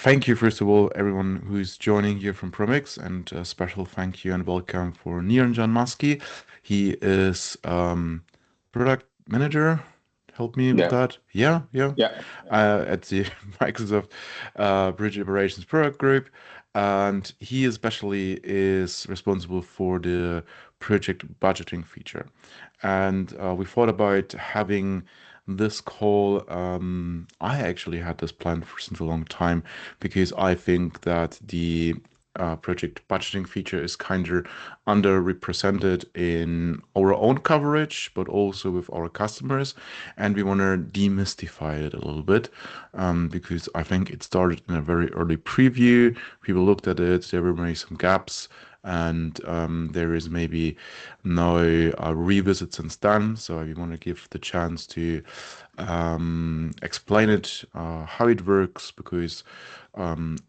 Thank you, first of all, everyone who's joining here from Promix, and a special thank you and welcome for Niranjan Maski. He is product manager. Help me with Yeah, that. Yeah, yeah, at the Microsoft Bridge Operations Product Group, and he especially is responsible for the project budgeting feature. And we thought about having this call. I actually had this planned for since a long time because I think that the project budgeting feature is kind of underrepresented in our own coverage, but also with our customers. And we want to demystify it a little bit because I think it started in a very early preview. People looked at it, there were maybe some gaps, and there is maybe no revisit since then. So we want to give the chance to explain it, how it works, because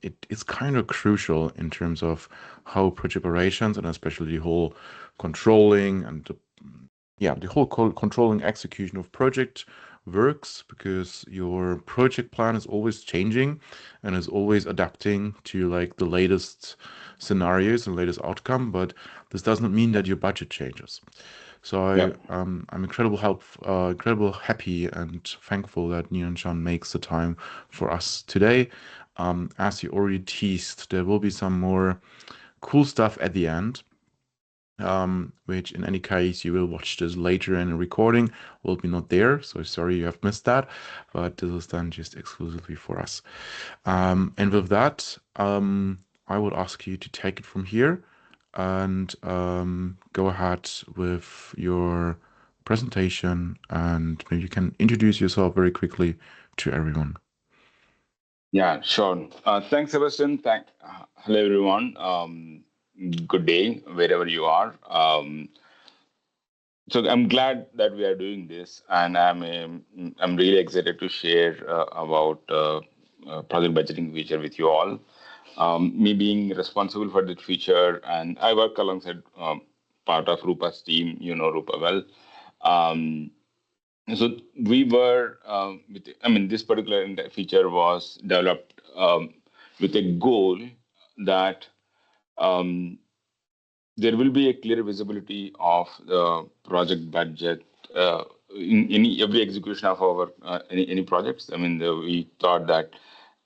it's kind of crucial in terms of how project operations and especially the whole controlling and the whole controlling execution of project works, because your project plan is always changing and is always adapting to like the latest scenarios and latest outcome, but this doesn't mean that your budget changes. So yeah. I'm incredible happy and thankful that Niranjan makes the time for us today. As you already teased, there will be some more cool stuff at the end, which in any case you will watch this later in a recording, will be not there. So sorry you have missed that, but this is done just exclusively for us. And with that, I would ask you to take it from here and go ahead with your presentation, and maybe you can introduce yourself very quickly to everyone. Yeah, sure. Thanks, Sebastian. Hello, everyone. Good day, wherever you are. So I'm glad that we are doing this, and I'm really excited to share about project budgeting feature with you all. Me being responsible for that feature, and I work alongside part of Rupa's team. You know Rupa well. Um, So we were, this particular feature was developed with a goal that um, there will be a clear visibility of the project budget in every execution of our any projects. We thought that,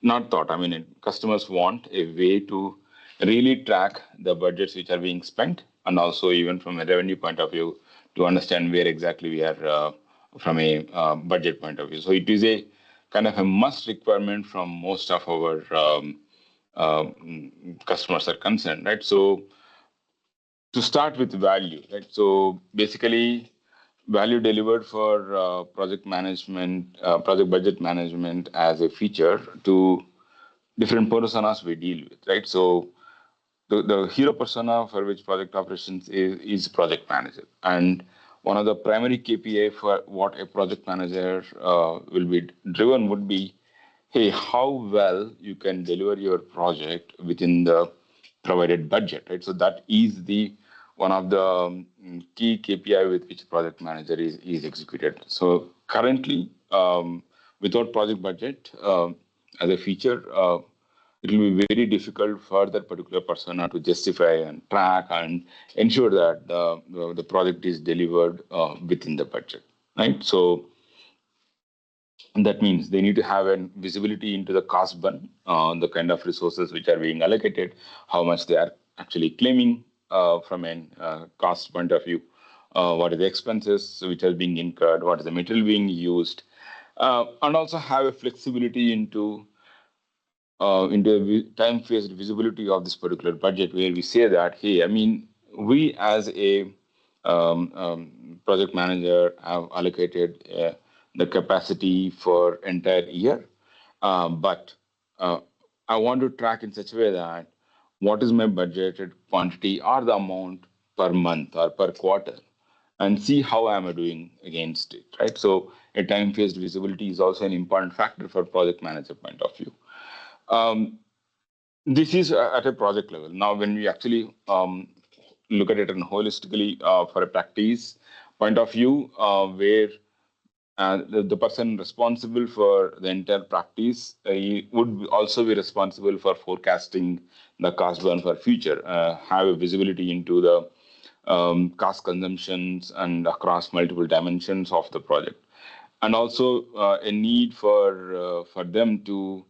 not thought. Customers want a way to really track the budgets which are being spent, and also even from a revenue point of view to understand where exactly we are from a budget point of view. So it is a kind of a must requirement from most of our customers are concerned, right? So to start with value, right? So basically, value delivered for project management, project budget management as a feature to different personas we deal with, right? So the hero persona for which project operations is project manager. And one of the primary KPI for what a project manager will be driven would be, hey, how well you can deliver your project within the provided budget, right? So that is the one of the key KPI with which project manager is executed. So currently, without project budget as a feature, it will be very difficult for that particular persona to justify and track and ensure that the project is delivered within the budget, right? So that means they need to have a visibility into the cost burn, the kind of resources which are being allocated, how much they are actually claiming from a cost point of view, what are the expenses which are being incurred, what is the material being used, and also have a flexibility into the time-phased visibility of this particular budget, where we say that, hey, we as a project manager have allocated the capacity for entire year, but I want to track in such a way that what is my budgeted quantity or the amount per month or per quarter, and see how am I doing against it, right? So a time-phased visibility is also an important factor for project manager point of view. Um, this is at a project level. Now, when we actually look at it and holistically for a practice point of view, where the person responsible for the entire practice he would also be responsible for forecasting the cost burn for future, have a visibility into the cost consumptions and across multiple dimensions of the project, and also a need for them to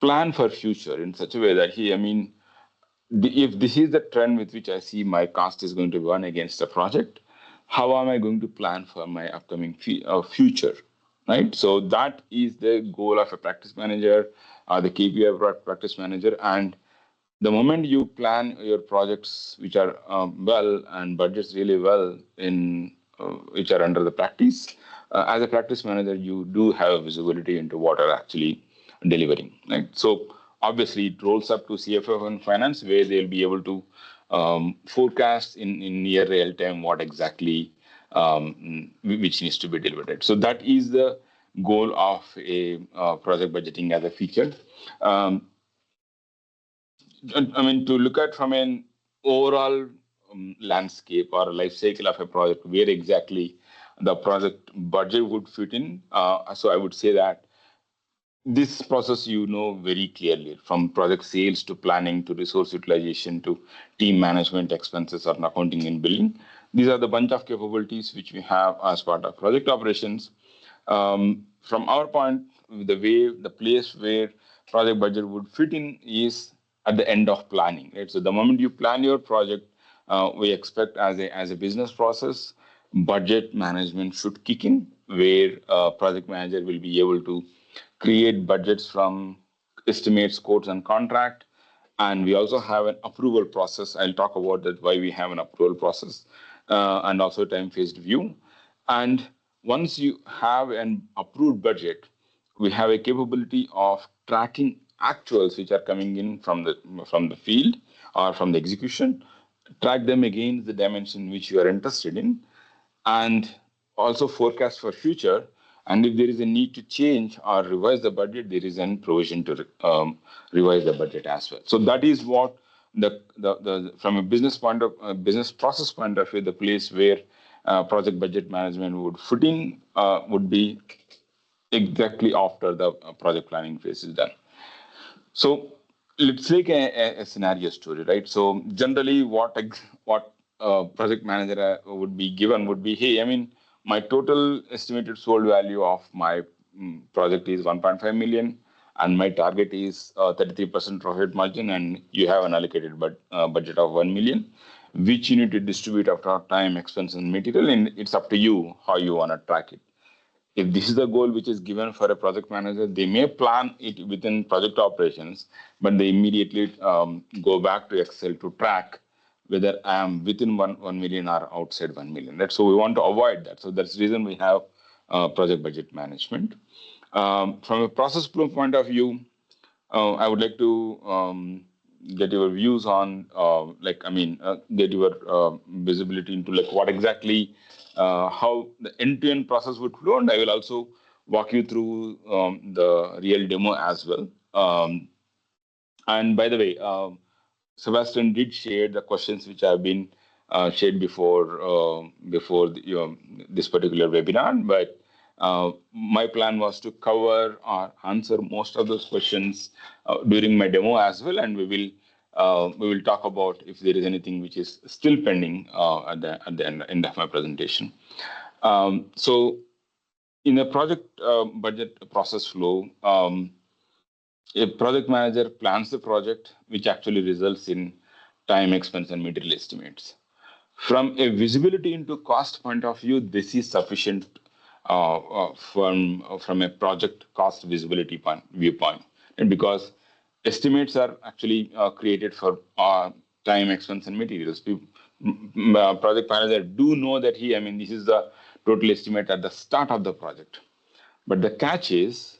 plan for future in such a way that if this is the trend with which I see my cost is going to run against a project, how am I going to plan for my upcoming future, right? So that is the goal of a practice manager, the KPI of a practice manager. And the moment you plan your projects, which are well and budgets really well in which are under the practice, as a practice manager, you do have visibility into what are actually delivering. Right. So obviously, it rolls up to CFO and finance, where they'll be able to forecast in near real time what exactly which needs to be delivered. So that is the goal of a project budgeting as a feature. Um, to look at from an overall landscape or life cycle of a project, where exactly the project budget would fit in. So I would say that this process you know very clearly, from project sales to planning to resource utilization to team management, expenses or accounting and billing. These are the bunch of capabilities which we have as part of project operations. From our point, the place where project budget would fit in is at the end of planning, right? So the moment you plan your project, we expect as a business process, budget management should kick in, where project manager will be able to create budgets from estimates, quotes, and contract. And we also have an approval process. I'll talk about that, why we have an approval process, and also time-phased view. And once you have an approved budget, we have a capability of tracking actuals which are coming in from the field or from the execution, track them against the dimension which you are interested in, and also forecast for future. And if there is a need to change or revise the budget, there is an provision to revise the budget as well. So that is what the from a business process point of view, the place where project budget management would fit in would be exactly after the project planning phase is done. So let's take a scenario story, right? So generally, what project manager would be given would be, hey, my total estimated sold value of my project is 1.5 million, and my target is 33% profit margin, and you have an allocated budget of 1 million, which you need to distribute after time, expense, and material, and it's up to you how you want to track it. If this is the goal which is given for a project manager, they may plan it within project operations, but they immediately go back to Excel to track whether I am within 1 million or outside 1 million. Right? So we want to avoid that. So that's the reason we have project budget management. From a process flow point of view, I would like to get your views on, get your visibility into like what exactly, how the end-to-end process would flow, and I will also walk you through the real demo as well. And by the way, Sebastian did share the questions which have been shared before this particular webinar, but my plan was to cover or answer most of those questions during my demo as well, and we will talk about if there is anything which is still pending at the end of my presentation. So in a project budget process flow, a project manager plans the project, which actually results in time, expense, and material estimates. From a visibility into cost point of view, this is sufficient from a project cost visibility viewpoint, and because estimates are actually created for time, expense, and materials. Project manager do know that this is the total estimate at the start of the project. But the catch is,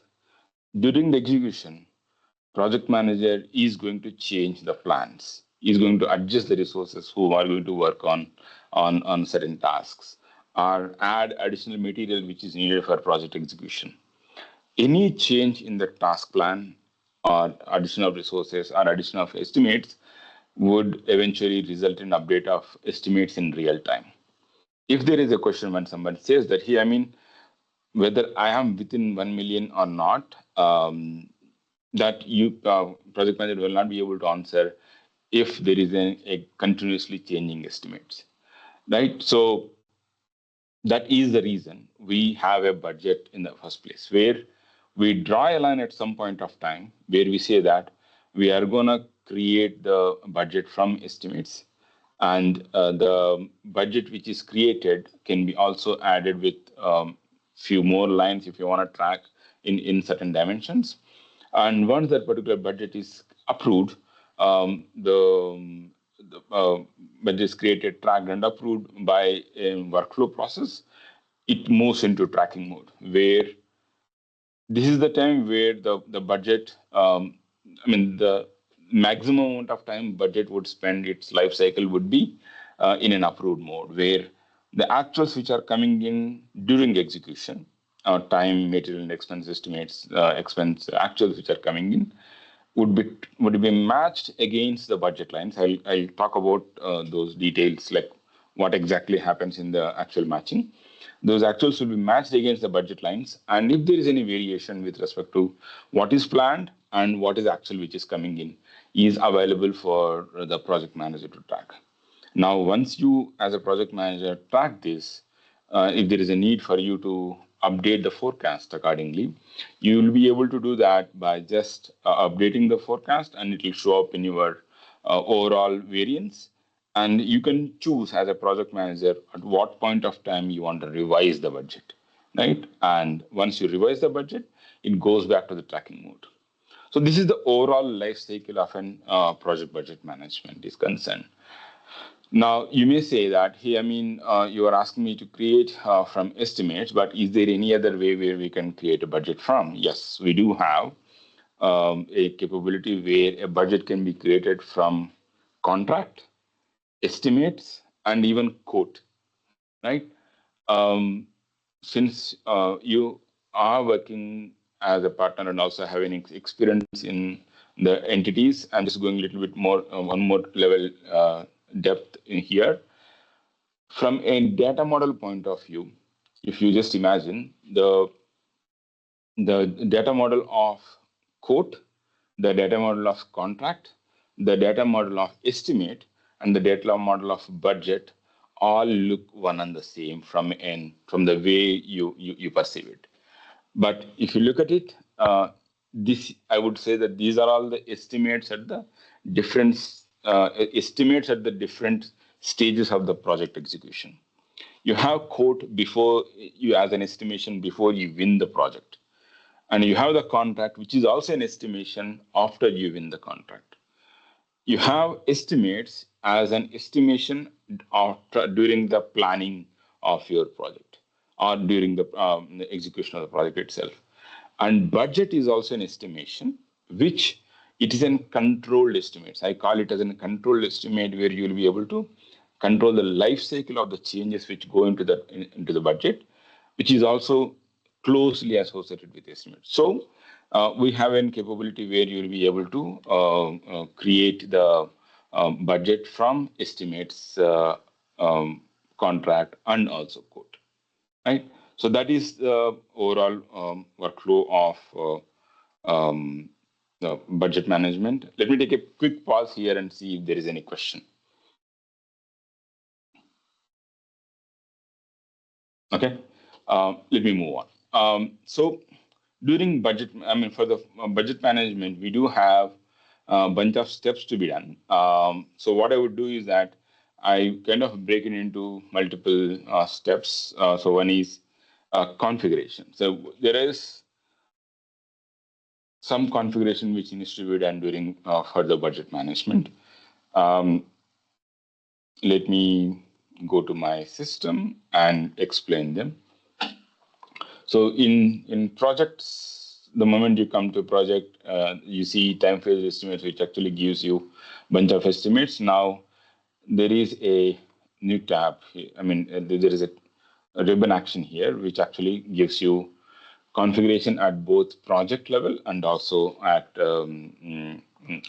during the execution, project manager is going to change the plans, is going to adjust the resources who are going to work on certain tasks, or add additional material which is needed for project execution. Any change in the task plan or addition of resources or addition of estimates would eventually result in update of estimates in real time. If there is a question when someone says that, hey, whether I am within 1 million or not, that you project manager will not be able to answer if there is a continuously changing estimates, right? So that is the reason we have a budget in the first place, where we draw a line at some point of time where we say that we are going to create the budget from estimates, and the budget which is created can be also added with few more lines if you want to track in certain dimensions. And once that particular budget is approved, the budget is created, tracked, and approved by a workflow process. It moves into tracking mode, where this is the time where the budget, the maximum amount of time budget would spend its life cycle would be in an approved mode, where the actuals which are coming in during execution, time, material, and expense estimates, expense actuals which are coming in, would be matched against the budget lines. I'll talk about those details, like what exactly happens in the actual matching. Those actuals will be matched against the budget lines, and if there is any variation with respect to what is planned and what is actual which is coming in, is available for the project manager to track. Now, once you, as a project manager, track this, if there is a need for you to update the forecast accordingly, you will be able to do that by just updating the forecast, and it will show up in your overall variance. And you can choose as a project manager at what point of time you want to revise the budget, right? And once you revise the budget, it goes back to the tracking mode. So this is the overall life cycle of an project budget management is concerned. Now, you may say that, hey, you are asking me to create from estimates, but is there any other way where we can create a budget from? Yes, we do have a capability where a budget can be created from contract, estimates, and even quote, right? Um, since you are working as a partner and also having experience in the entities, I'm just going a little bit more, one more level depth in here. From a data model point of view, if you just imagine the data model of quote, the data model of contract, the data model of estimate, and the data model of budget all look one and the same from the way you perceive it. But if you look at it, this I would say that these are all the different estimates at the different stages of the project execution. You have quote before you as an estimation before you win the project, and you have the contract, which is also an estimation after you win the contract. You have estimates as an estimation during the planning of your project or during the execution of the project itself. And budget is also an estimation, which it is a controlled estimate. I call it as a controlled estimate, where you will be able to control the life cycle of the changes which go into the budget, which is also closely associated with estimates. So we have a capability where you will be able to create the budget from estimates, contract, and also quote. Right. So that is the overall workflow of the budget management. Let me take a quick pause here and see if there is any question. Okay. Let me move on. So during budget, for the budget management, we do have a bunch of steps to be done. So what I would do is that I kind of break it into multiple steps. So one is configuration. So there is some configuration which needs to be done during further budget management. Um, Let me go to my system and explain them. So in projects, the moment you come to a project, you see time phase estimates, which actually gives you a bunch of estimates. Now there is a new tab. There is a ribbon action here, which actually gives you configuration at both project level and also at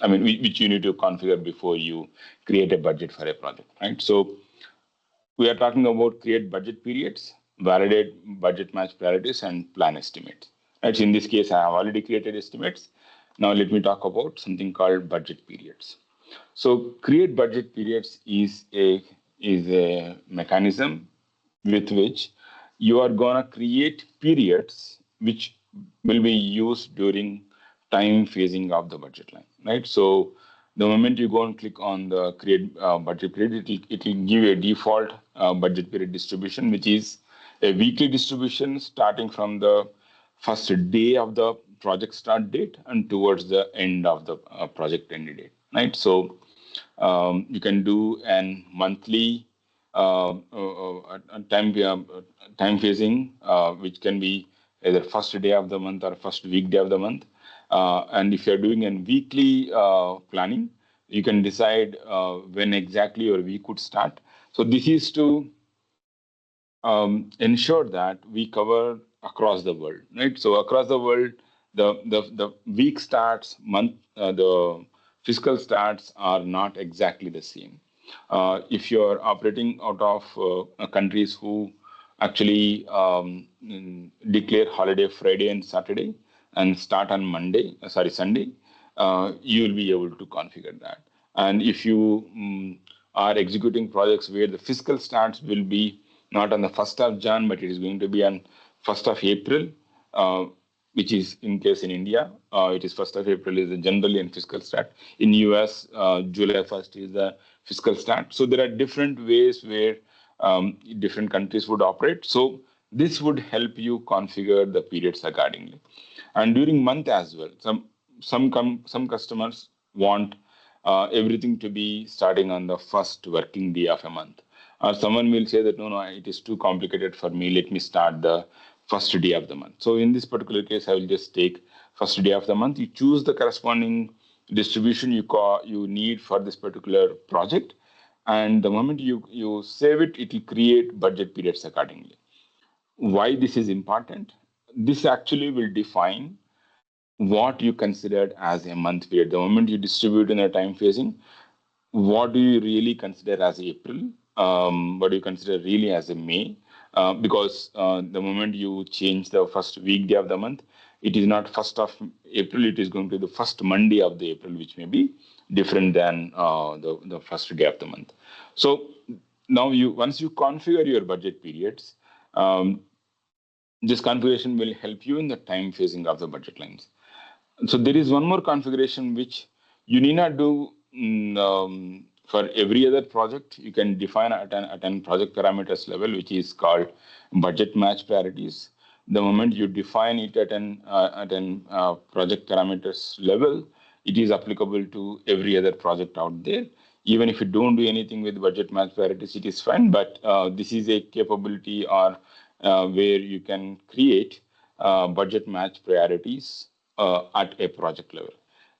which you need to configure before you create a budget for a project, right? So we are talking about create budget periods, validate budget match priorities, and plan estimates. Right. So in this case, I have already created estimates. Now let me talk about something called budget periods. So create budget periods is a mechanism with which you are gonna create periods which will be used during time phasing of the budget line, right? So the moment you go and click on the create budget period, it will give you a default budget period distribution, which is a weekly distribution starting from the first day of the project start date and towards the end of the project end date, right? So you can do an monthly time phasing, which can be either first day of the month or first weekday of the month. And if you're doing a weekly planning, you can decide when exactly your week would start. So this is to ensure that we cover across the world, right? So across the world, the week starts, the fiscal starts are not exactly the same. If you're operating out of countries who actually declare holiday Friday and Saturday and start on Sunday, you'll be able to configure that. And if you are executing projects where the fiscal starts will be not on the 1st of Jan, but it is going to be on 1st of April, uh, which is in case in India, it is 1st of April is generally in fiscal start. In US, July 1st is the fiscal start. So there are different ways where different countries would operate. So this would help you configure the periods accordingly. And during month as well, some customers want everything to be starting on the first working day of a month. Or someone will say that no, it is too complicated for me. Let me start the first day of the month. So in this particular case, I will just take first day of the month. You choose the corresponding distribution you need for this particular project, and the moment you save it, it will create budget periods accordingly. Why this is important? This actually will define what you considered as a month period. The moment you distribute in a time phasing, what do you really consider as April? What do you consider really as a May? Because the moment you change the first weekday of the month, it is not 1st of April, it is going to be the first Monday of the April, which may be different than the first day of the month. So now once you configure your budget periods, um, this configuration will help you in the time phasing of the budget lines. So there is one more configuration which you need not do for every other project. You can define at an project parameters level, which is called budget match priorities. The moment you define it at an project parameters level, it is applicable to every other project out there. Even if you don't do anything with budget match priorities, it is fine. But this is a capability or where you can create budget match priorities at a project level.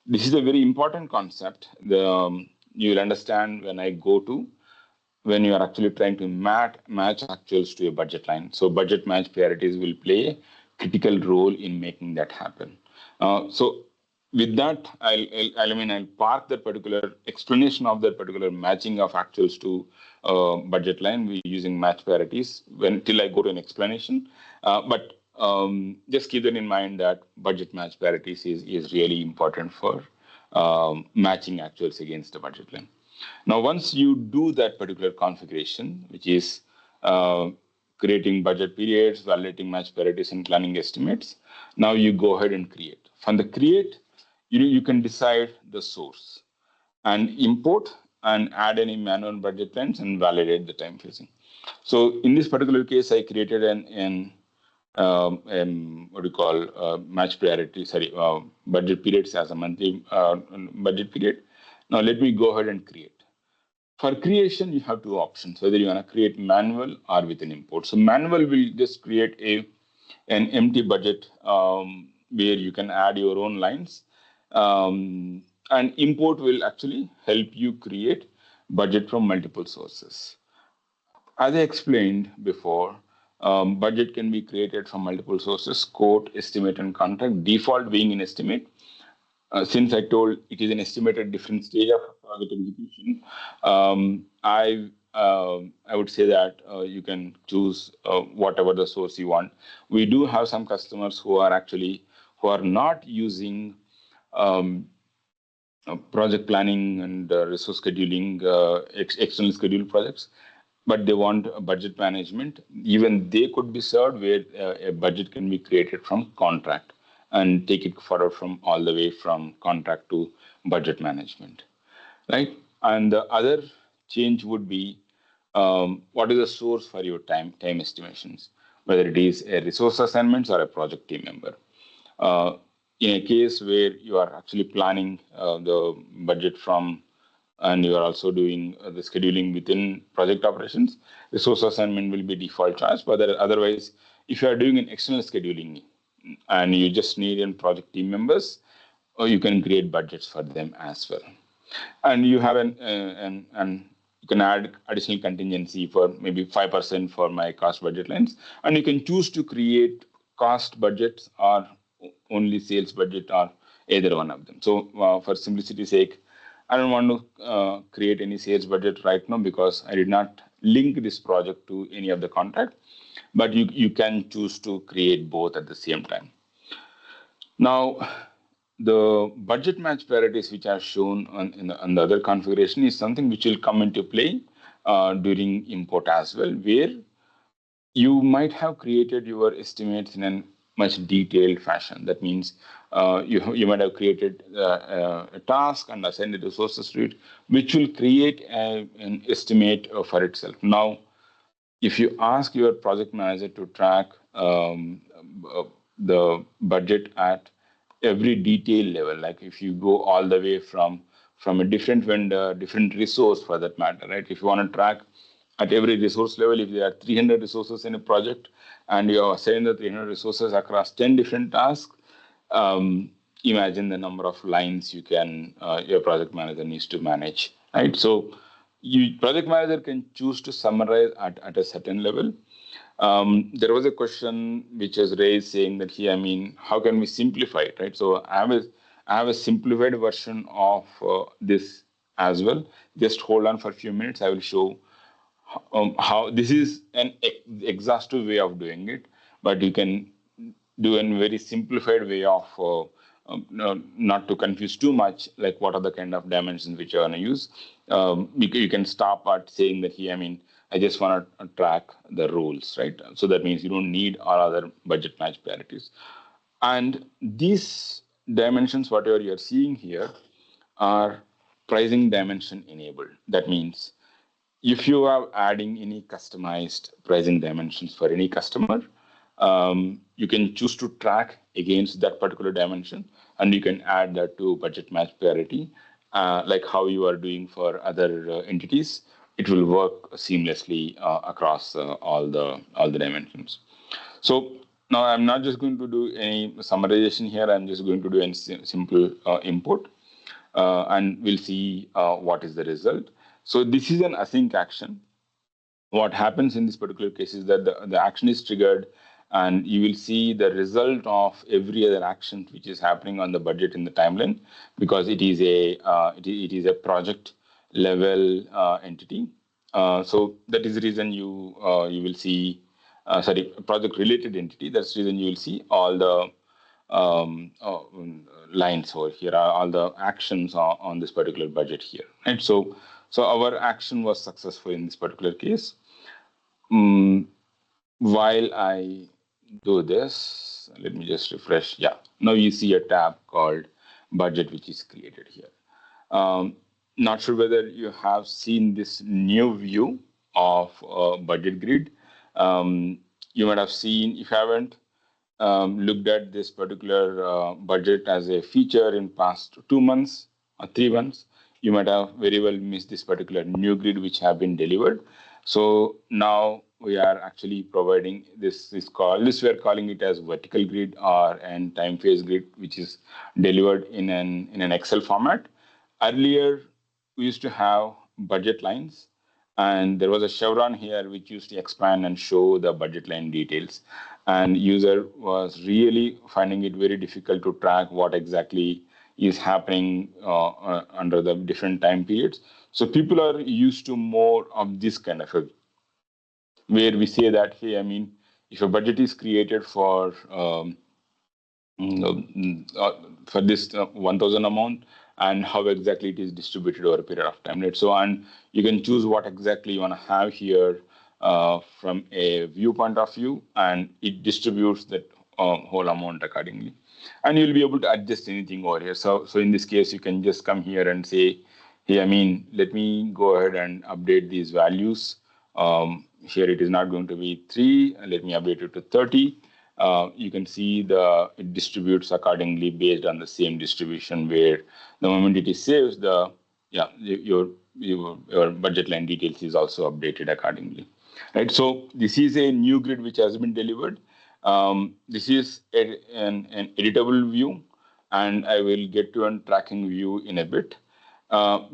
This is a very important concept. You'll understand when you are actually trying to match actuals to a budget line. So budget match priorities will play a critical role in making that happen. So with that, I'll park that particular explanation of that particular matching of actuals to budget line. We using match priorities when till I go to an explanation. But just keep that in mind that budget match priorities is really important for matching actuals against the budget line. Now, once you do that particular configuration, which is uh, creating budget periods, validating match priorities, and planning estimates, now you go ahead and create. From the create, you can decide the source and import and add any manual budget lines and validate the time phasing. So in this particular case, I created what do you call match priority, budget periods as a monthly budget period. Now let me go ahead and create. For creation, you have two options, whether you want to create manual or with an import. So manual will just create an empty budget where you can add your own lines. And import will actually help you create budget from multiple sources. As I explained before, budget can be created from multiple sources: quote, estimate, and contract. Default being an estimate. Since I told it is an estimated different stage of project execution, I would say that you can choose whatever the source you want. We do have some customers who are not using um, project planning and resource scheduling, external schedule projects, but they want a budget management. Even they could be served where a budget can be created from contract and take it forward from all the way from contract to budget management, right? And the other change would be what is the source for your time estimations, whether it is a resource assignments or a project team member. Uh, in a case where you are actually planning the budget from and you are also doing the scheduling within project operations, resource assignment will be default choice. But otherwise, if you are doing an external scheduling and you just need in project team members, or you can create budgets for them as well. And you have an you can add additional contingency for maybe 5% for my cost budget lines, and you can choose to create cost budgets or only sales budget or either one of them. So for simplicity's sake, I don't want to create any sales budget right now because I did not link this project to any of the contract, but you can choose to create both at the same time. Now, the budget match priorities which are shown on the other configuration is something which will come into play during import as well, where you might have created your estimates in a much detailed fashion. That means you might have created a task and assigned the resources to it, which will create an estimate for itself. Now, if you ask your project manager to track uh, the budget at every detail level, like if you go all the way from a different vendor, different resource for that matter, right? If you want to track at every resource level, if there are 300 resources in a project and you are setting the 300 resources across 10 different tasks, imagine the number of lines your project manager needs to manage, right? So project manager can choose to summarize at a certain level. There was a question which was raised saying that here, I mean, how can we simplify it, right? So I have a simplified version of this as well. Just hold on for a few minutes. I will show how this is an exhaustive way of doing it, but you can do in very simplified way of not to confuse too much, like what are the kind of dimensions which you're going to use. You can stop at saying that here, I mean, I just want to track the roles, right? So that means you don't need all other budget match priorities. And these dimensions, whatever you're seeing here, are pricing dimension enabled. That means if you are adding any customized pricing dimensions for any customer, you can choose to track against that particular dimension, and you can add that to budget match priority, like how you are doing for other entities. It will work seamlessly across all the dimensions. So now I'm not just going to do any summarization here. I'm just going to do a simple import, and we'll see what is the result. So this is an async action. What happens in this particular case is that the action is triggered, and you will see the result of every other action which is happening on the budget in the timeline, because it is a project level entity. So that is the reason you will see sorry, project related entity. That's the reason you will see all the lines over here, are all the actions on this particular budget here, right? So our action was successful in this particular case. Mm, while I do this, let me just refresh. Yeah, now you see a tab called budget, which is created here. Not sure whether you have seen this new view of budget grid. You might have seen, if you haven't, looked at this particular budget as a feature in past 2 months or 3 months, you might have very well missed this particular new grid which have been delivered. So now we are actually providing this we are calling it as vertical grid or an time phase grid, which is delivered in an Excel format. Earlier, we used to have budget lines, and there was a chevron here which used to expand and show the budget line details, and user was really finding it very difficult to track what exactly is happening under the different time periods. So people are used to more of this kind of a, where we say that, hey, I mean, if a budget is created for for this 1000 amount, and how exactly it is distributed over a period of time, right? So, and you can choose what exactly you want to have here from a view point of view, and it distributes that whole amount accordingly, and you'll be able to adjust anything over here. So in this case, you can just come here and say, hey, I mean, let me go ahead and update these values. Here it is not going to be 3, let me update it to 30. You can see it distributes accordingly based on the same distribution, where the moment it is saved, your budget line details is also updated accordingly, right? So this is a new grid which has been delivered. This is an editable view, and I will get to a tracking view in a bit.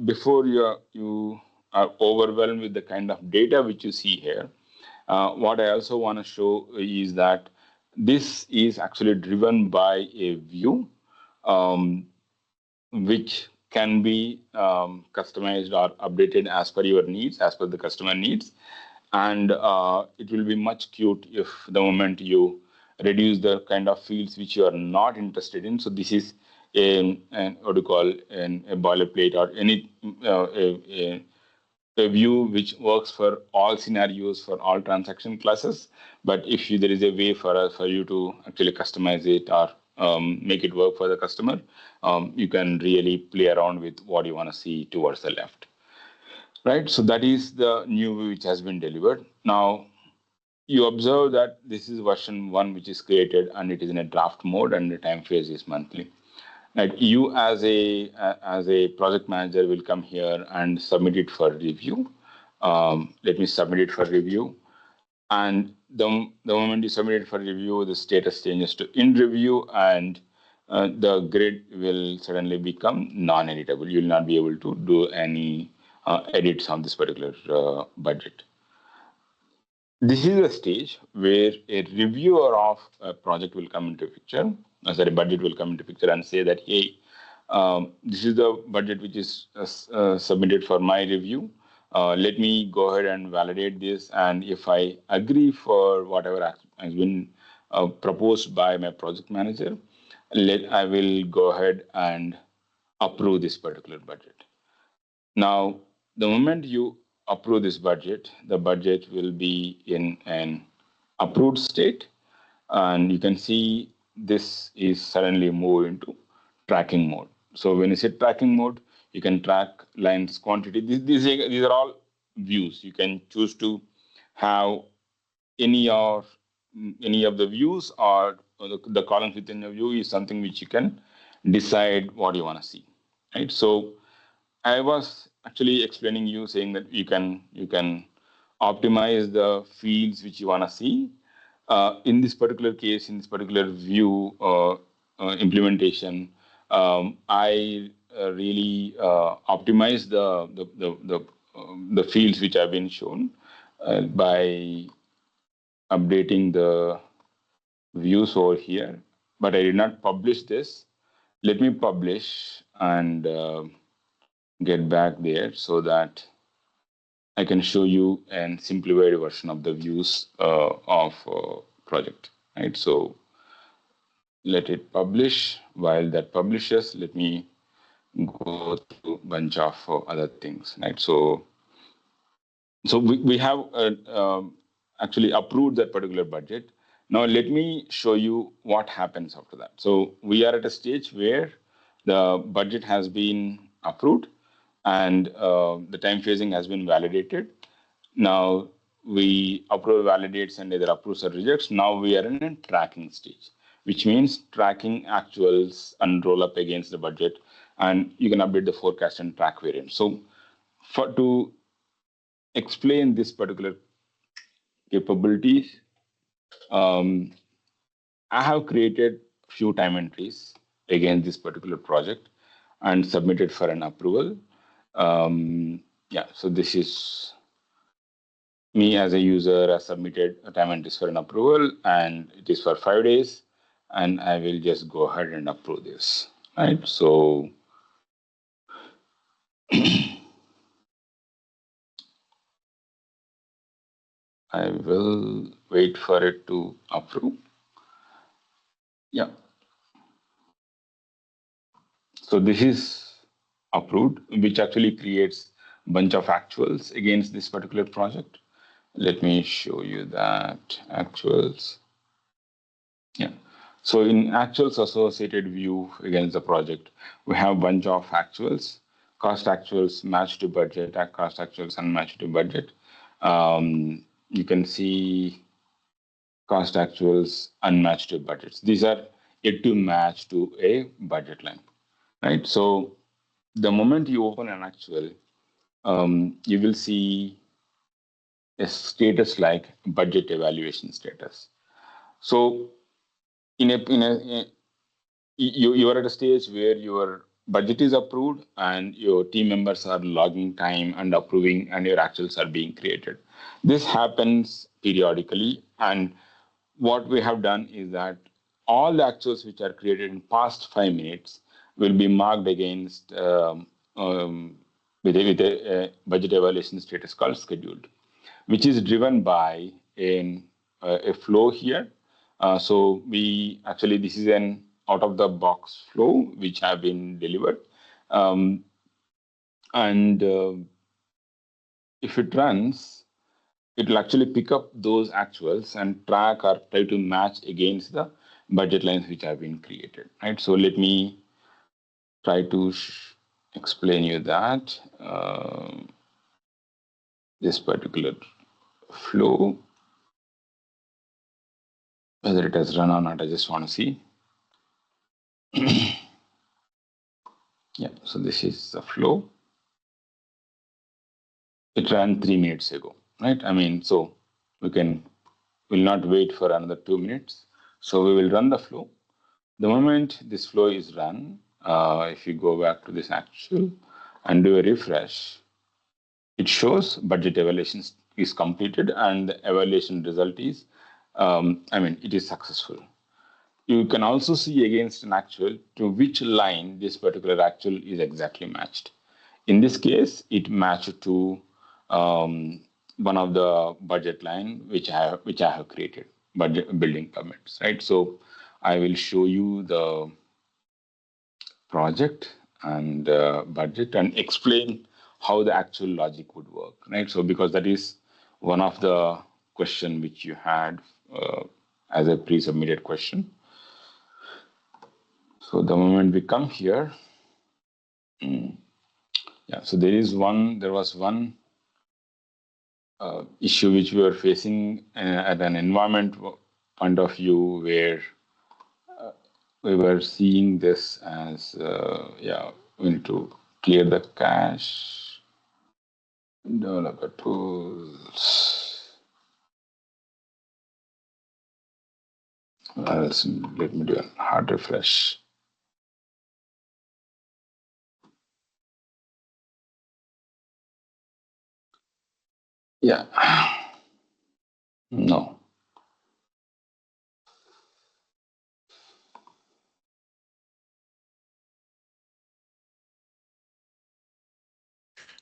Before you are overwhelmed with the kind of data which you see here, what I also want to show is that this is actually driven by a view, um, which can be customized or updated as per your needs, as per the customer needs. And it will be much cute if the moment you reduce the kind of fields which you are not interested in. So this is an what do you call a boilerplate or any a view which works for all scenarios for all transaction classes. But if there is a way for you to actually customize it or make it work for the customer, you can really play around with what you want to see towards the left, right? So that is the new view which has been delivered. Now you observe that this is version 1 which is created, and it is in a draft mode, and the time phase is monthly. Right, you as a project manager will come here and submit it for review. Let me submit it for review, and the moment you submit it for review, the status changes to in review, and the grid will suddenly become non-editable. You will not be able to do any edits on this particular budget. This is a stage where a reviewer of a project will come into picture, sorry, budget will come into picture and say that, hey, this is the budget which is submitted for my review. Let me go ahead and validate this. And if I agree for whatever has been proposed by my project manager, I will go ahead and approve this particular budget. Now, the moment you approve this budget, the budget will be in an approved state, and you can see this is suddenly moved into tracking mode. So when you say tracking mode, you can track lines quantity. These are all views. You can choose to have any of any of the views, or the columns within a view is something which you can decide what you want to see, right? So I was actually explaining you, saying that you can optimize the fields which you want to see. In this particular case, in this particular view implementation, I really optimize the fields which have been shown by updating the views over here. But I did not publish this. Let me publish and get back there so that I can show you a simplified version of the views of project, right? So let it publish. While that publishes, let me go through a bunch of other things, right? So we have actually approved that particular budget. Now let me show you what happens after that. So we are at a stage where the budget has been approved, and the time phasing has been validated. Now we approve, validates, and either approves or rejects. Now we are in a tracking stage, which means tracking actuals and roll up against the budget, and you can update the forecast and track variance. So to explain this particular capabilities, um, I have created few time entries against this particular project and submitted for an approval. Yeah, so this is me as a user. I submitted a time entries for an approval, and it is for 5 days, and I will just go ahead and approve this. right? So I will wait for it to approve. Yeah. So this is approved, which actually creates a bunch of actuals against this particular project. Let me show you that actuals. Yeah. So in actuals associated view against the project, we have a bunch of actuals, cost actuals matched to budget, cost actuals unmatched to budget. You can see cost actuals unmatched to budgets. These are yet to match to a budget line, right? So the moment you open an actual, you will see a status like budget evaluation status. So in a you are at a stage where your budget is approved and your team members are logging time and approving and your actuals are being created. This happens periodically, and what we have done is that all the actuals which are created in past 5 minutes will be marked against with a budget evaluation status called scheduled, which is driven by a flow here. So we actually, this is an out of the box flow which have been delivered. Um, and if it runs, it will actually pick up those actuals and track or try to match against the budget lines which have been created, right? So let me try to explain you that this particular flow, whether it has run or not, I just want to see. Yeah, so this is the flow. It ran 3 minutes ago, right? I mean, so will not wait for another 2 minutes. So we will run the flow. The moment this flow is run, if you go back to this actual and do a refresh, it shows budget evaluation is completed and the evaluation result is, it is successful. You can also see against an actual to which line this particular actual is exactly matched. In this case, it matched to one of the budget line which I have created, budget building permits, right? So I will show you the project and budget and explain how the actual logic would work, right? So because that is one of the question which you had as a pre-submitted question. So the moment we come here, yeah, so there was one issue which we were facing at an environment point of view where we were seeing this as, we need to clear the cache, developer tools. Let me do a hard refresh. Yeah. No.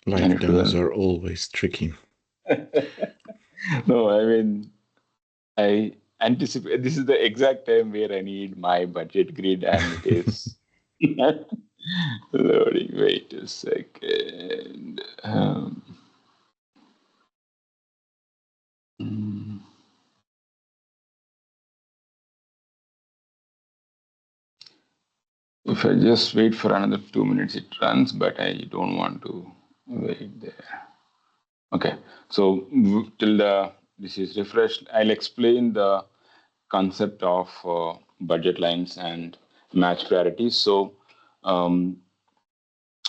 Live demos are always tricky. No, I mean, I anticipate this is the exact time where I need my budget grid, and it is loading. Wait a second. If I just wait for another 2 minutes, it runs, but I don't want to wait there. Okay, so till this is refreshed, I'll explain the concept of budget lines and match priorities. So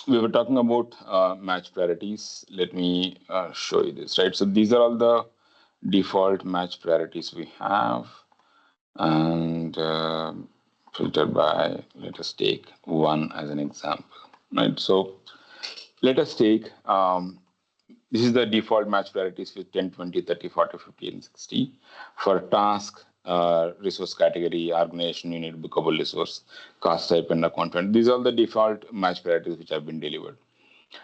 we were talking about match priorities. Let me show you this, right? So these are all the default match priorities we have, and filtered by, let us take one as an example, right? So let us take, this is the default match priorities with 10, 20, 30, 40, 50, and 60 for task resource category, organization unit, bookable resource, cost type, and account type. These are the default match priorities which have been delivered.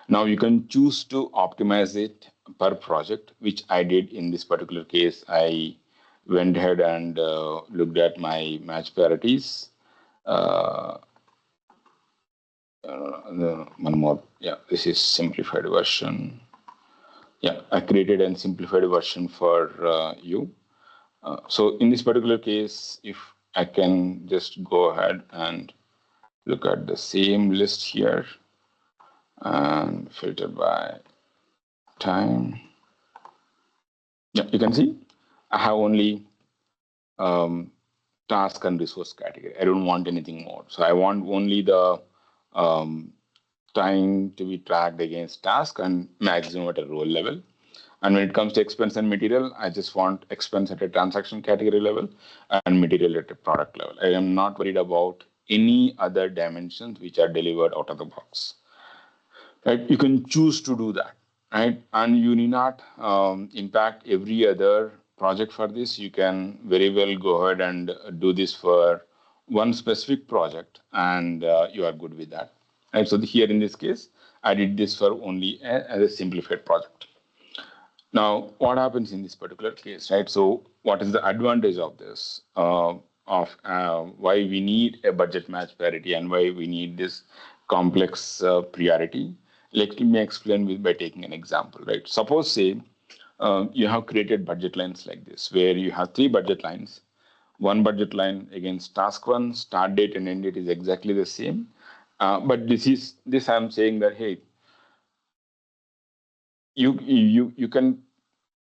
Now you can choose to optimize it per project, which I did in this particular case. I went ahead and looked at my match priorities. Uh, One more. Yeah, this is simplified version. Yeah, I created a simplified version for you. So in this particular case, if I can just go ahead and look at the same list here and filter by time. Yeah, you can see I have only task and resource category. I don't want anything more. So I want only the um, time to be tracked against task and maximum at a role level. And when it comes to expense and material, I just want expense at a transaction category level and material at a product level. I am not worried about any other dimensions which are delivered out of the box. Right? You can choose to do that, right? And you need not impact every other project for this. You can very well go ahead and do this for one specific project, and you are good with that. Right? So here in this case, I did this for only as a simplified project. Now, what happens in this particular case, right? So, what is the advantage of this? Why we need a budget match parity and why we need this complex priority? Let me explain by taking an example, right? Suppose, say, you have created budget lines like this, where you have three budget lines. One budget line against task one, start date and end date is exactly the same. But this I'm saying that hey, you can,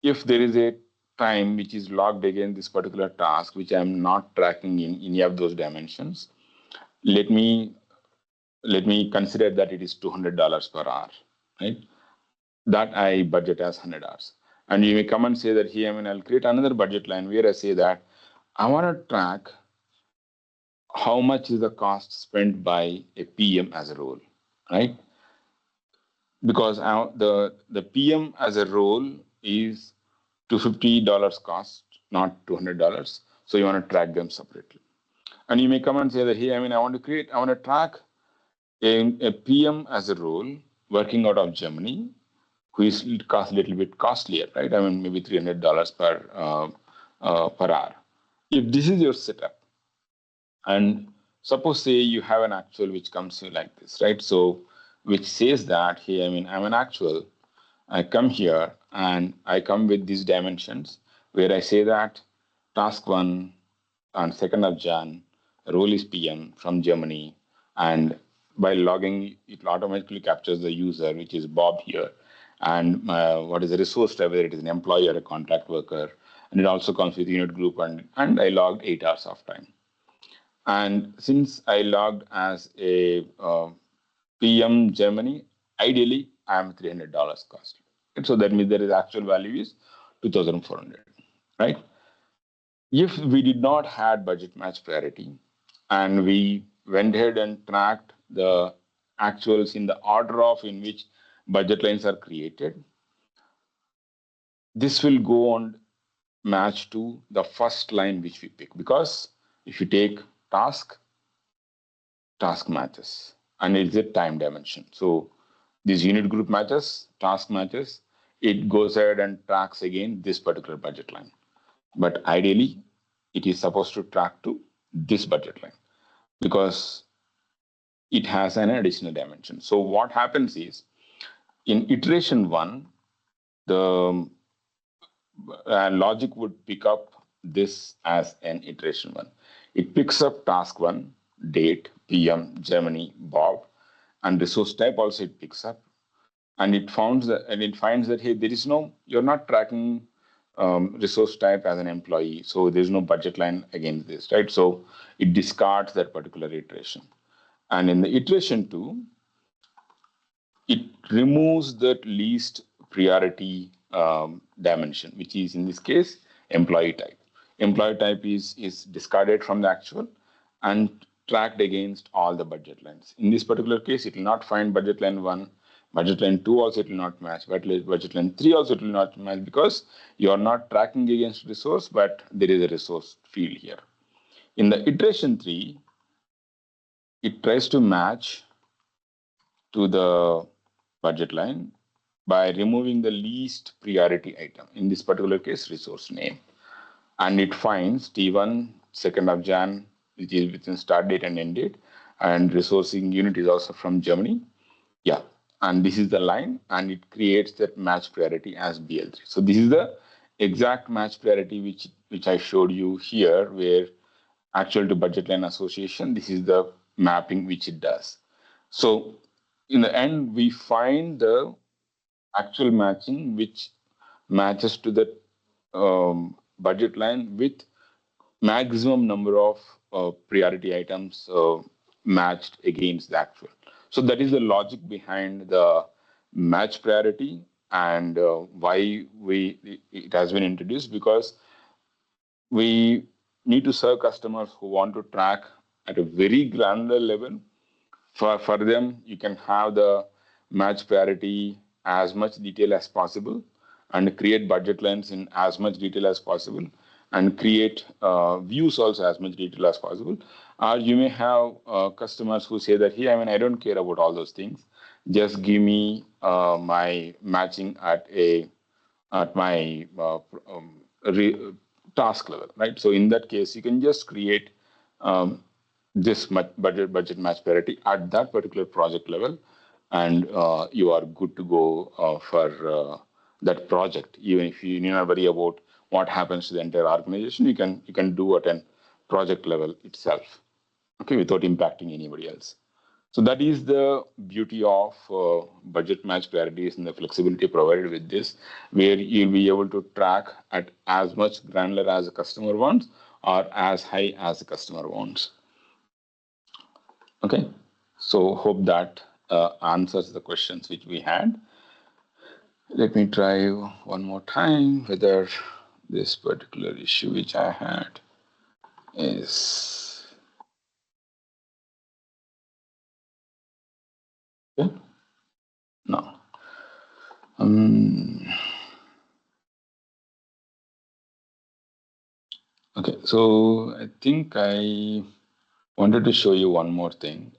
if there is a time which is logged against this particular task which I'm not tracking in any of those dimensions, let me consider that it is $200 per hour, right? That I budget as 100 hours. And you may come and say that here, I mean, I'll create another budget line where I say that I want to track how much is the cost spent by a PM as a role, right? Because the PM as a role is $250 cost, not $200. So you want to track them separately. And you may come and say that, hey, I mean, I want to track a PM as a role working out of Germany, who is cost a little bit costlier, right? I mean, maybe $300 per hour. If this is your setup, and suppose say you have an actual which comes to like this, right? So which says that, hey, I mean, I'm an actual. I come here and I come with these dimensions where I say that task one on 2nd of Jan, role is PM from Germany. And by logging, it automatically captures the user, which is Bob here. And what is the resource type, whether it is an employee or a contract worker. And it also comes with unit group. And I logged 8 hours of time. And since I logged as a PM Germany, ideally I am $300 cost. So that means there is actual value is 2,400, right? If we did not had budget match parity and we went ahead and tracked the actuals in the order of in which budget lines are created, this will go on match to the first line which we pick, because if you take task matches and it's a time dimension. So this unit group matches, task matches, it goes ahead and tracks again this particular budget line. But ideally, it is supposed to track to this budget line because it has an additional dimension. So what happens is in iteration one, the logic would pick up this as an iteration one. It picks up task one, date, PM, Germany, Bob, and resource type also it picks up. And it finds that hey, there is no, you're not tracking resource type as an employee, so there's no budget line against this, right? So it discards that particular iteration. And in the iteration two, it removes that least priority dimension, which is in this case employee type. Employee type is discarded from the actual and tracked against all the budget lines. In this particular case, it will not find budget line one, Budget line 2 also it will not match. Budget line 3 also it will not match because you are not tracking against resource, but there is a resource field here. In the iteration 3, it tries to match to the budget line by removing the least priority item, in this particular case, resource name. And it finds T1, 2nd of Jan, which is within start date and end date, and resourcing unit is also from Germany. Yeah, and this is the line, and it creates that match priority as BL3. So this is the exact match priority which I showed you here, where actual to budget line association, this is the mapping which it does. So in the end, we find the actual matching which matches to the budget line with maximum number of priority items matched against the actual. So that is the logic behind the match priority, and why it has been introduced, because we need to serve customers who want to track at a very granular level. For them, you can have the match priority as much detail as possible, and create budget lines in as much detail as possible, and create views also as much detail as possible. Or you may have customers who say that, hey, I don't care about all those things. Just give me my matching at my task level, right? So in that case, you can just create this budget match parity at that particular project level, and you are good to go for that project. Even if you need not worry about what happens to the entire organization, you can do at an project level itself, okay, without impacting anybody else. So that is the beauty of budget match priorities and the flexibility provided with this, where you'll be able to track at as much granular as the customer wants or as high as the customer wants. Okay, so hope that answers the questions which we had. Let me try one more time whether this particular issue which I had is okay. No. Okay, so I think I wanted to show you one more thing.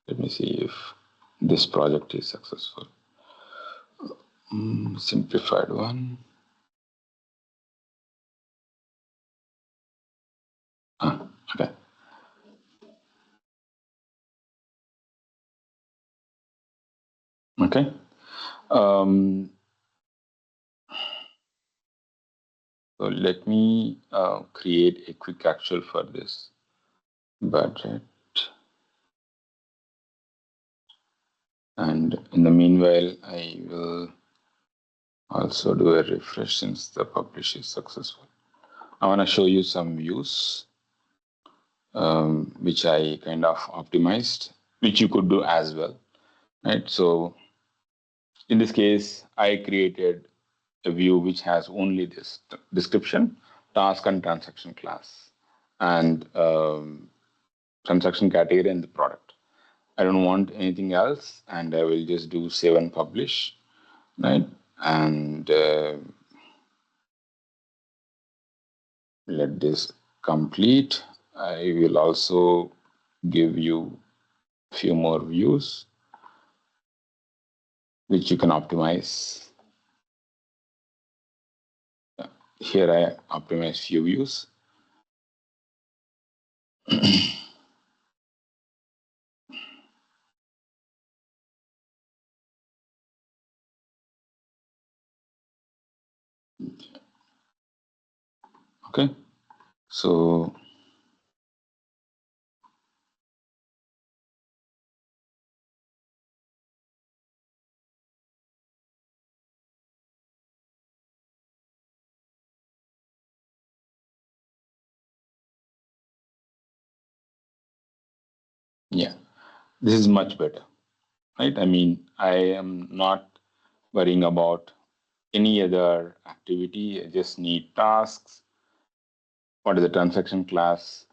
Let me see if this project is successful. Simplified one. Okay. Okay. So let me create a quick actual for this budget. And in the meanwhile, I will also do a refresh since the publish is successful. I want to show you some views which I kind of optimized, which you could do as well, right? So in this case, I created a view which has only this description, task and transaction class, and transaction category and the product. I don't want anything else, and I will just do save and publish, right? And let this complete. I will also give you a few more views which you can optimize. Here I optimize few views. Okay, so yeah, this is much better, right? I mean, I am not worrying about any other activity. I just need tasks, what is the transaction class,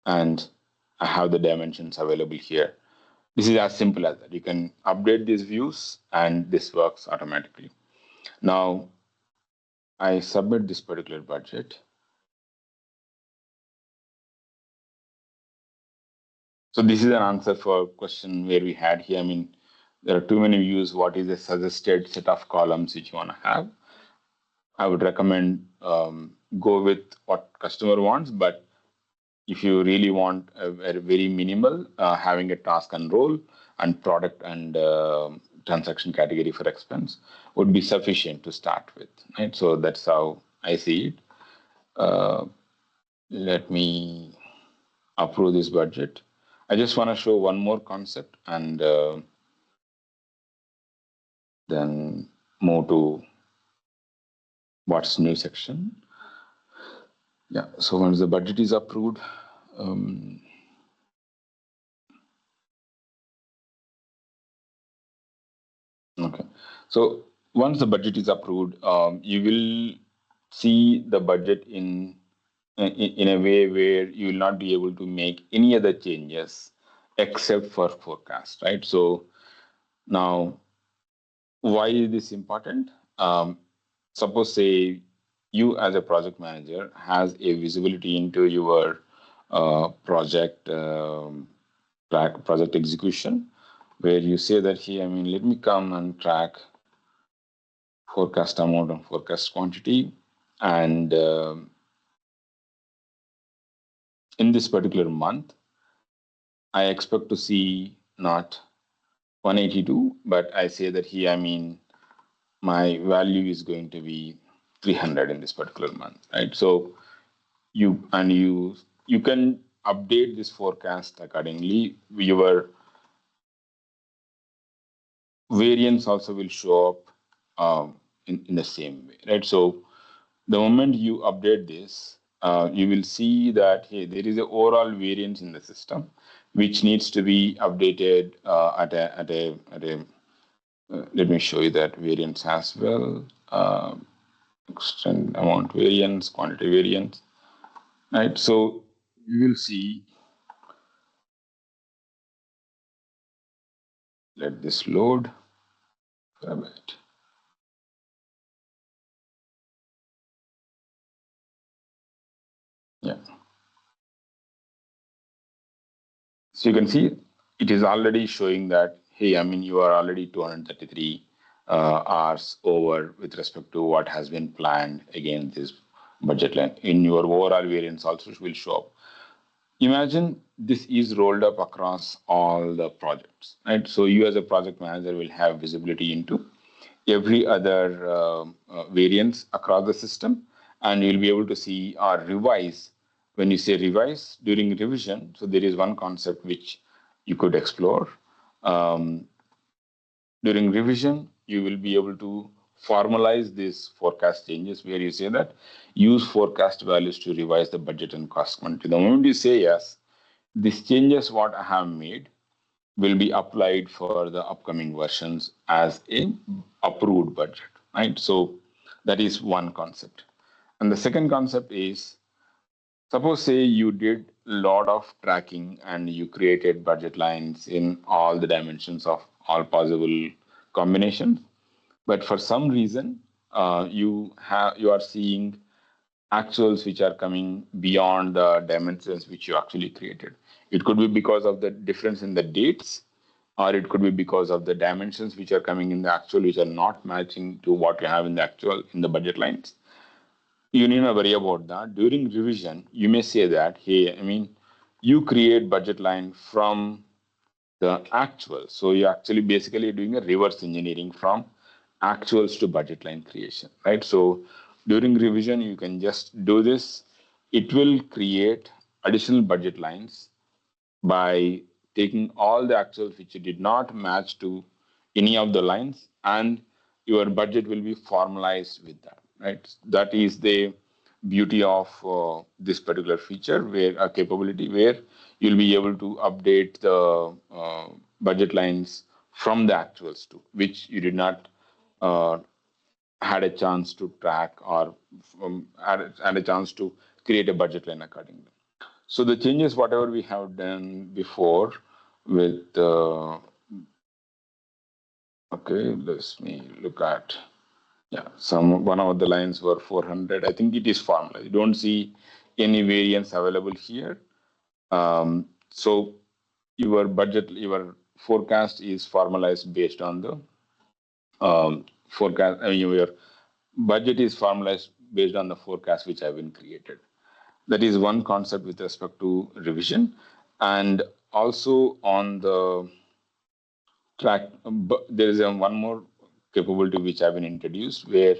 and I have the dimensions available here. This is as simple as that. You can update these views and this works automatically. Now, I submit this particular budget. So this is an answer for a question where we had here. I mean, there are too many views. What is a suggested set of columns which you want to have? I would recommend go with what customer wants, but if you really want a very minimal, having a task and role and product and transaction category for expense would be sufficient to start with, right? So that's how I see it. Let me approve this budget. I just want to show one more concept and then move to what's new section. Yeah, so once the budget is approved, okay. So once the budget is approved, you will see the budget in a way where you will not be able to make any other changes except for forecast, right? So now, why is this important? Suppose say you as a project manager has a visibility into your project execution, where you say that here, I mean, let me come and track forecast amount and forecast quantity. And in this particular month, I expect to see not 182, but I say that here, I mean, my value is going to be 300 in this particular month, right? So you can update this forecast accordingly. Your variance also will show up in the same way, right? So the moment you update this, you will see that hey, there is an overall variance in the system, which needs to be updated at a. Let me show you that variance as well. Extend amount variance, quantity variance, right? So you will see. Let this load for a bit. Yeah. So you can see it is already showing that, hey, I mean, you are already 233 hours over with respect to what has been planned against this budget line. In your overall variance also will show up. Imagine this is rolled up across all the projects, right? So you as a project manager will have visibility into every other variance across the system, and you'll be able to see or revise. When you say revise during revision, so there is one concept which you could explore. um, During revision you will be able to formalize these forecast changes, where you say that use forecast values to revise the budget and cost quantity. The moment you say yes, these changes what I have made will be applied for the upcoming versions as a approved budget, right? So that is one concept. And the second concept is, suppose say you did a lot of tracking and you created budget lines in all the dimensions of all possible combinations, but for some reason you are seeing actuals which are coming beyond the dimensions which you actually created. It could be because of the difference in the dates, or it could be because of the dimensions which are coming in the actual, which are not matching to what you have in the actual in the budget lines. You need not worry about that. During revision, you may say that, hey, I mean, you create budget line from the actual. So you're actually basically doing a reverse engineering from actuals to budget line creation, right? So during revision, you can just do this. It will create additional budget lines by taking all the actuals which did not match to any of the lines, and your budget will be formalized with that, right? That is the beauty of this particular feature, where a capability where you'll be able to update the budget lines from the actuals to which you did not uh, had a chance to track, or had a chance to create a budget line accordingly. So the changes, whatever we have done before, with okay, let me look at one of the lines were 400. I think it is formula. You don't see any variance available here. So your budget, your forecast is formalized based on the forecast. I mean, your budget is formalized based on the forecast which have been created. That is one concept with respect to revision, and also on the track. But there is one more capability which have been introduced where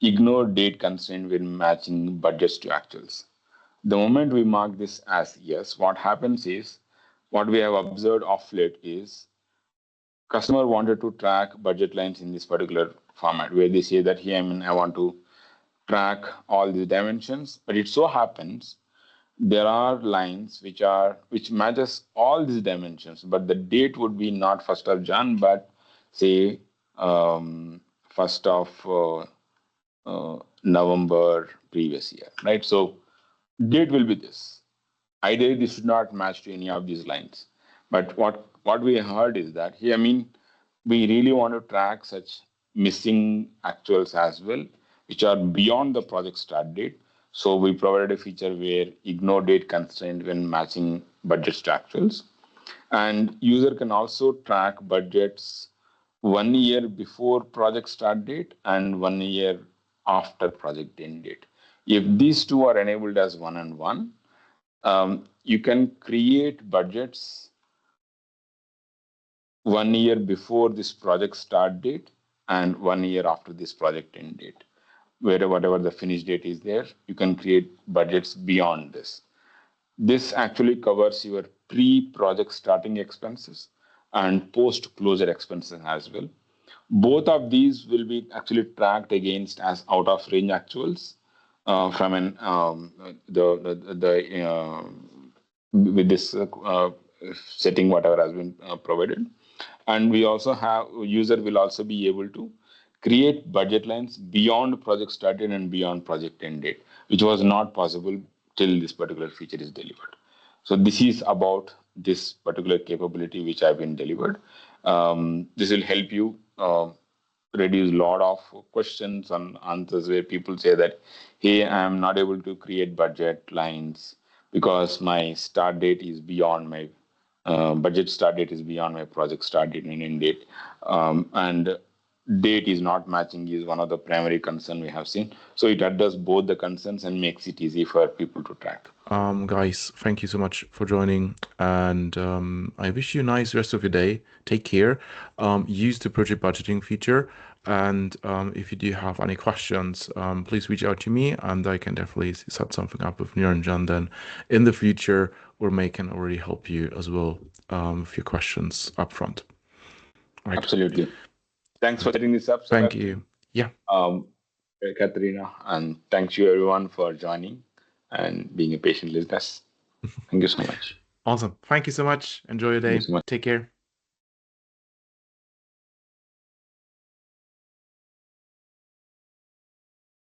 ignore date constraint when matching budgets to actuals. The moment we mark this as yes, what happens is what we have observed of late is customer wanted to track budget lines in this particular format where they say that here I want to track all these dimensions, but it so happens there are lines which matches all these dimensions, but the date would be not 1st of Jan, but say 1st of November previous year, right? So date will be this. Ideally, this should not match to any of these lines. But what we heard is that here, we really want to track such missing actuals as well, which are beyond the project start date. So we provided a feature where ignore date constraint when matching budgets to actuals. And user can also track budgets 1 year before project start date and 1 year after project end date. If these two are enabled as one and one, you can create budgets 1 year before this project start date and 1 year after this project end date. Whatever the finish date is there, you can create budgets beyond this. This actually covers your pre-project starting expenses and post-closure expenses as well. Both of these will be actually tracked against as out of range actuals from an the with this setting whatever has been provided. And we also have user will also be able to create budget lines beyond project started and beyond project end date, which was not possible till this particular feature is delivered. So this is about this particular capability which have been delivered. This will help you reduce a lot of questions and answers where people say that, hey, I'm not able to create budget lines because my start date is beyond my budget start date is beyond my project start date and end date. And date is not matching is one of the primary concern we have seen. So it addresses both the concerns and makes it easy for people to track. Guys, thank you so much for joining, and I wish you a nice rest of your day. Take care. Use the project budgeting feature, and if you do have any questions, please reach out to me, and I can definitely set something up with Niranjan then in the future, or May can already help you as well with your questions up front. Right. Absolutely. Thanks for setting this up. Thank you. Yeah. Katerina, and thanks you everyone for joining and being a patient listener. Thank you so much. Awesome. Thank you so much. Enjoy your day. So much. Take care.